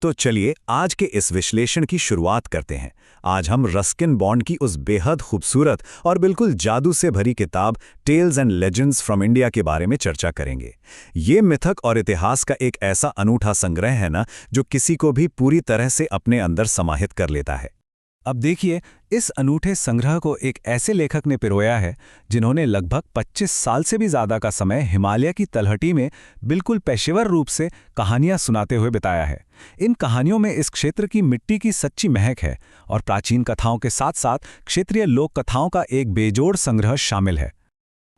तो चलिए आज के इस विश्लेषण की शुरुआत करते हैं। आज हम रस्किन बॉन्ड की उस बेहद खूबसूरत और बिल्कुल जादू से भरी किताब tales and legends from India के बारे में चर्चा करेंगे। ये मिथक और इतिहास का एक ऐसा अनूठा संग्रह है ना, जो किसी को भी पूरी तरह से अपने अंदर समाहित कर लेता है। अब देखिए, इस अनूठे संग्रह को एक ऐसे लेखक ने पिरोया है जिन्होंने लगभग 25 साल से भी ज़्यादा का समय हिमालय की तलहटी में बिल्कुल पेशेवर रूप से कहानियां सुनाते हुए बिताया है। इन कहानियों में इस क्षेत्र की मिट्टी की सच्ची महक है और प्राचीन कथाओं के साथ साथ क्षेत्रीय लोक कथाओं का एक बेजोड़ संग्रह शामिल है।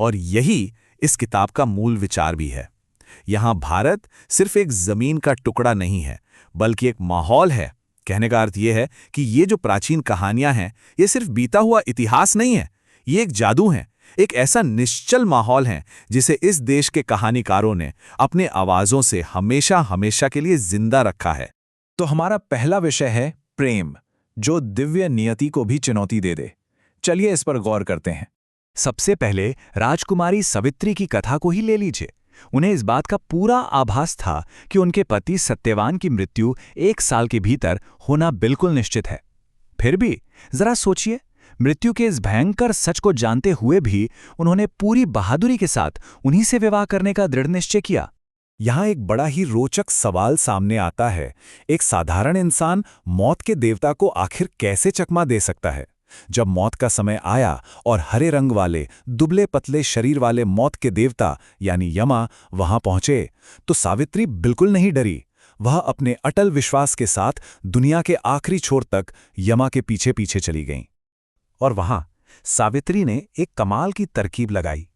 और यही इस किताब का मूल विचार भी है। यहाँ भारत सिर्फ एक जमीन का टुकड़ा नहीं है, बल्कि एक माहौल है। कहने का अर्थ यह है कि ये जो प्राचीन कहानियां हैं, ये सिर्फ बीता हुआ इतिहास नहीं है, ये एक जादू है, एक ऐसा निश्चल माहौल है जिसे इस देश के कहानीकारों ने अपने आवाज़ों से हमेशा हमेशा के लिए जिंदा रखा है। तो हमारा पहला विषय है प्रेम, जो दिव्य नियति को भी चुनौती दे दे। चलिए इस पर गौर करते हैं। सबसे पहले राजकुमारी सवित्री की कथा को ही ले लीजिए। उन्हें इस बात का पूरा आभास था कि उनके पति सत्यवान की मृत्यु 1 साल के भीतर होना बिल्कुल निश्चित है। फिर भी जरा सोचिए, मृत्यु के इस भयंकर सच को जानते हुए भी उन्होंने पूरी बहादुरी के साथ उन्हीं से विवाह करने का दृढ़ निश्चय किया। यहाँ एक बड़ा ही रोचक सवाल सामने आता है, एक साधारण इंसान मौत के देवता को आखिर कैसे चकमा दे सकता है? जब मौत का समय आया और हरे रंग वाले दुबले पतले शरीर वाले मौत के देवता यानी यमा वहां पहुंचे, तो सावित्री बिल्कुल नहीं डरी। वह अपने अटल विश्वास के साथ दुनिया के आखिरी छोर तक यमा के पीछे पीछे चली गईं। और वहां सावित्री ने एक कमाल की तरकीब लगाई।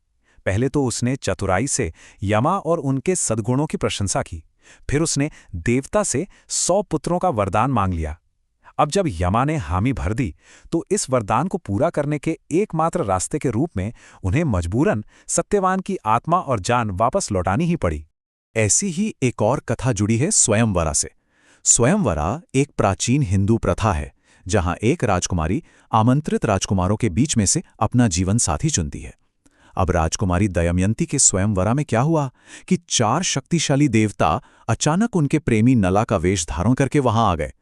पहले तो उसने चतुराई से यमा और उनके सद्गुणों की प्रशंसा की। फिर उसने देवता से 100 पुत्रों का वरदान मांग लिया। अब जब यमा ने हामी भर दी, तो इस वरदान को पूरा करने के एकमात्र रास्ते के रूप में उन्हें मजबूरन सत्यवान की आत्मा और जान वापस लौटानी ही पड़ी। ऐसी ही एक और कथा जुड़ी है स्वयंवरा से। स्वयंवरा एक प्राचीन हिंदू प्रथा है, जहां एक राजकुमारी आमंत्रित राजकुमारों के बीच में से अपना जीवन साथी चुनती है। अब राजकुमारी दमयंती के स्वयंवरा में क्या हुआ कि 4 शक्तिशाली देवता अचानक उनके प्रेमी नला का वेश धारण करके वहां आ गए।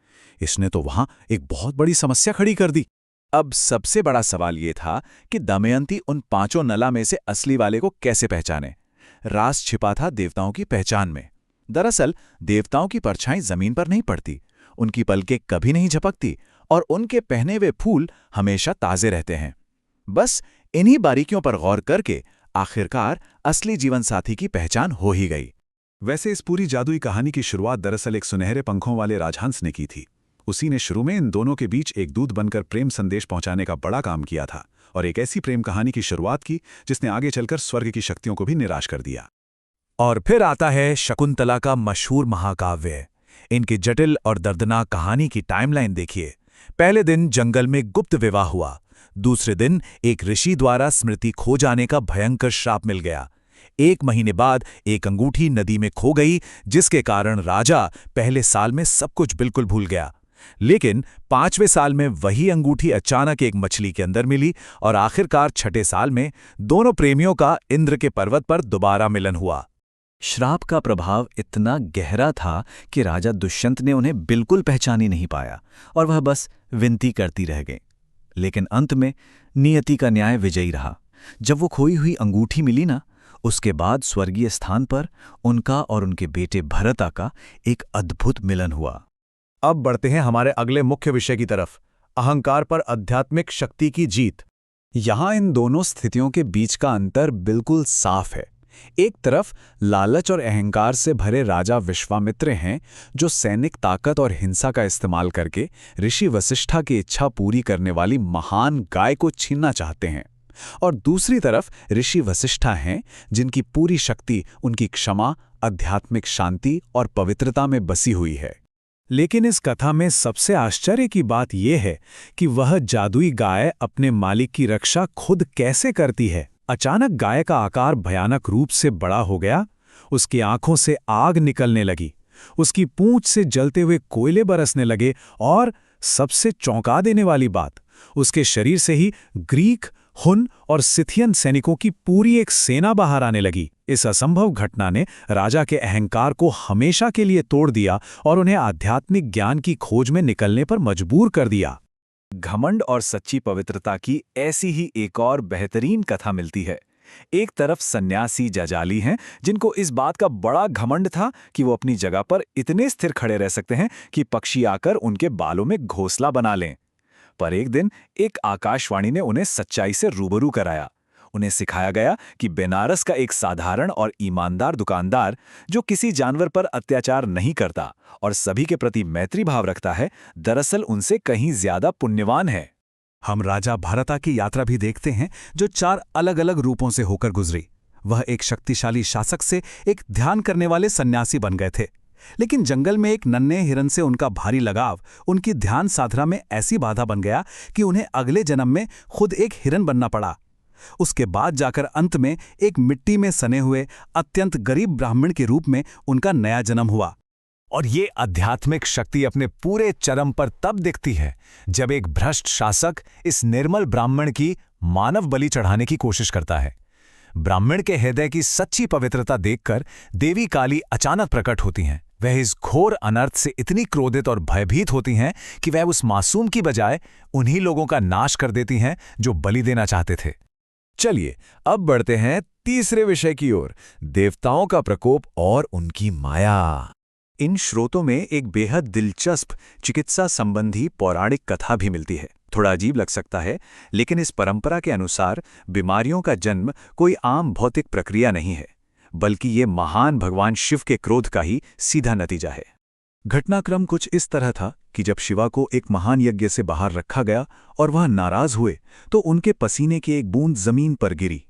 इसने तो वहां एक बहुत बड़ी समस्या खड़ी कर दी। अब सबसे बड़ा सवाल यह था कि दमयंती उन 5 नला में से असली वाले को कैसे पहचाने। राज छिपा था देवताओं की पहचान में। दरअसल देवताओं की परछाई जमीन पर नहीं पड़ती, उनकी पलकें कभी नहीं झपकती और उनके पहने हुए फूल हमेशा ताजे रहते हैं। बस इन्हीं बारीकियों पर गौर करके आखिरकार असली जीवन साथी की पहचान हो ही गई। वैसे इस पूरी जादुई कहानी की शुरुआत दरअसल एक सुनहरे पंखों वाले राजहंस ने की थी। उसी ने शुरू में इन दोनों के बीच एक दूत बनकर प्रेम संदेश पहुंचाने का बड़ा काम किया था और एक ऐसी प्रेम कहानी की शुरुआत की जिसने आगे चलकर स्वर्ग की शक्तियों को भी निराश कर दिया। और फिर आता है शकुंतला का मशहूर महाकाव्य। इनकी जटिल और दर्दनाक कहानी की टाइमलाइन देखिए। पहले दिन जंगल में गुप्त विवाह हुआ। दूसरे दिन एक ऋषि द्वारा स्मृति खो जाने का भयंकर श्राप मिल गया। 1 महीने बाद एक अंगूठी नदी में खो गई, जिसके कारण राजा पहले साल में सब कुछ बिल्कुल भूल गया। लेकिन 5वें साल में वही अंगूठी अचानक एक मछली के अंदर मिली और आखिरकार 6ठे साल में दोनों प्रेमियों का इंद्र के पर्वत पर दोबारा मिलन हुआ। श्राप का प्रभाव इतना गहरा था कि राजा दुष्यंत ने उन्हें बिल्कुल पहचान ही नहीं पाया और वह बस विनती करती रह गई। लेकिन अंत में नियति का न्याय विजयी रहा। जब वो खोई हुई अंगूठी मिली ना, उसके बाद स्वर्गीय स्थान पर उनका और उनके बेटे भरता का एक अद्भुत मिलन हुआ। अब बढ़ते हैं हमारे अगले मुख्य विषय की तरफ, अहंकार पर आध्यात्मिक शक्ति की जीत। यहां इन दोनों स्थितियों के बीच का अंतर बिल्कुल साफ है। एक तरफ लालच और अहंकार से भरे राजा विश्वामित्र हैं, जो सैनिक ताकत और हिंसा का इस्तेमाल करके ऋषि वशिष्ठा की इच्छा पूरी करने वाली महान गाय को छीनना चाहते हैं। और दूसरी तरफ ऋषि वशिष्ठा हैं, जिनकी पूरी शक्ति उनकी क्षमा, आध्यात्मिक शांति और पवित्रता में बसी हुई है। लेकिन इस कथा में सबसे आश्चर्य की बात यह है कि वह जादुई गाय अपने मालिक की रक्षा खुद कैसे करती है। अचानक गाय का आकार भयानक रूप से बड़ा हो गया, उसकी आंखों से आग निकलने लगी, उसकी पूंछ से जलते हुए कोयले बरसने लगे और सबसे चौंका देने वाली बात, उसके शरीर से ही ग्रीक हुन और सिथियन सैनिकों की पूरी एक सेना बाहर आने लगी। इस असंभव घटना ने राजा के अहंकार को हमेशा के लिए तोड़ दिया और उन्हें आध्यात्मिक ज्ञान की खोज में निकलने पर मजबूर कर दिया। घमंड और सच्ची पवित्रता की ऐसी ही एक और बेहतरीन कथा मिलती है। एक तरफ सन्यासी जजाली हैं जिनको इस बात का बड़ा घमंड था कि वो अपनी जगह पर इतने स्थिर खड़े रह सकते हैं कि पक्षी आकर उनके बालों में घोंसला बना लें। पर एक दिन एक आकाशवाणी ने उन्हें सच्चाई से रूबरू कराया। उन्हें सिखाया गया कि बनारस का एक साधारण और ईमानदार दुकानदार जो किसी जानवर पर अत्याचार नहीं करता और सभी के प्रति मैत्री भाव रखता है, दरअसल उनसे कहीं ज्यादा पुण्यवान है। हम राजा भरता की यात्रा भी देखते हैं जो 4 अलग-अलग रूपों से होकर गुजरी। वह एक शक्तिशाली शासक से एक ध्यान करने वाले सन्यासी बन गए थे, लेकिन जंगल में एक नन्हे हिरन से उनका भारी लगाव उनकी ध्यान साधना में ऐसी बाधा बन गया कि उन्हें अगले जन्म में खुद एक हिरन बनना पड़ा। उसके बाद जाकर अंत में एक मिट्टी में सने हुए अत्यंत गरीब ब्राह्मण के रूप में उनका नया जन्म हुआ। और ये आध्यात्मिक शक्ति अपने पूरे चरम पर तब दिखती है जब एक भ्रष्ट शासक इस निर्मल ब्राह्मण की मानव बलि चढ़ाने की कोशिश करता है। ब्राह्मण के हृदय की सच्ची पवित्रता देखकर देवी काली अचानक प्रकट होती हैं। वह इस घोर अनर्थ से इतनी क्रोधित और भयभीत होती हैं कि वह उस मासूम की बजाय उन्हीं लोगों का नाश कर देती हैं जो बलि देना चाहते थे। चलिए अब बढ़ते हैं तीसरे विषय की ओर, देवताओं का प्रकोप और उनकी माया। इन स्रोतों में एक बेहद दिलचस्प चिकित्सा संबंधी पौराणिक कथा भी मिलती है। थोड़ा अजीब लग सकता है, लेकिन इस परंपरा के अनुसार बीमारियों का जन्म कोई आम भौतिक प्रक्रिया नहीं है, बल्कि ये महान भगवान शिव के क्रोध का ही सीधा नतीजा है। घटनाक्रम कुछ इस तरह था कि जब शिवा को एक महान यज्ञ से बाहर रखा गया और वह नाराज हुए, तो उनके पसीने की एक बूंद जमीन पर गिरी।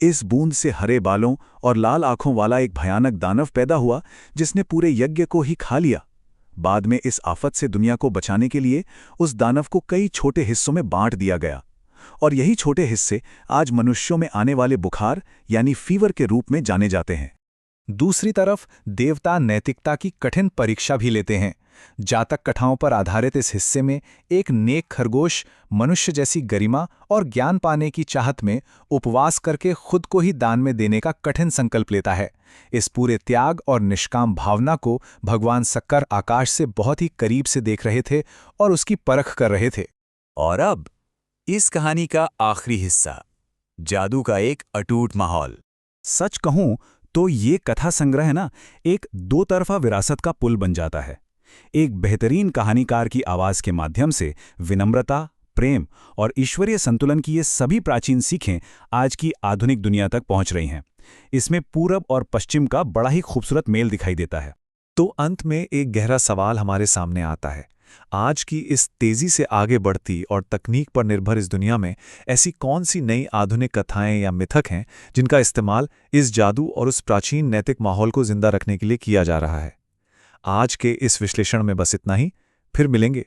इस बूंद से हरे बालों और लाल आंखों वाला एक भयानक दानव पैदा हुआ जिसने पूरे यज्ञ को ही खा लिया। बाद में इस आफत से दुनिया को बचाने के लिए उस दानव को कई छोटे हिस्सों में बांट दिया गया, और यही छोटे हिस्से आज मनुष्यों में आने वाले बुखार यानी फीवर के रूप में जाने जाते हैं। दूसरी तरफ देवता नैतिकता की कठिन परीक्षा भी लेते हैं। जातक कथाओं पर आधारित इस हिस्से में एक नेक खरगोश मनुष्य जैसी गरिमा और ज्ञान पाने की चाहत में उपवास करके खुद को ही दान में देने का कठिन संकल्प लेता है। इस पूरे त्याग और निष्काम भावना को भगवान शक्कर आकाश से बहुत ही करीब से देख रहे थे और उसकी परख कर रहे थे। और अब इस कहानी का आखिरी हिस्सा, जादू का एक अटूट माहौल। सच कहूं तो ये कथा संग्रह ना एक 2 तरफा विरासत का पुल बन जाता है। एक बेहतरीन कहानीकार की आवाज के माध्यम से विनम्रता, प्रेम और ईश्वरीय संतुलन की ये सभी प्राचीन सीखें आज की आधुनिक दुनिया तक पहुंच रही हैं। इसमें पूरब और पश्चिम का बड़ा ही खूबसूरत मेल दिखाई देता है। तो अंत में एक गहरा सवाल हमारे सामने आता है। आज की इस तेजी से आगे बढ़ती और तकनीक पर निर्भर इस दुनिया में ऐसी कौन सी नई आधुनिक कथाएं या मिथक हैं जिनका इस्तेमाल इस जादू और उस प्राचीन नैतिक माहौल को जिंदा रखने के लिए किया जा रहा है? आज के इस विश्लेषण में बस इतना ही। फिर मिलेंगे।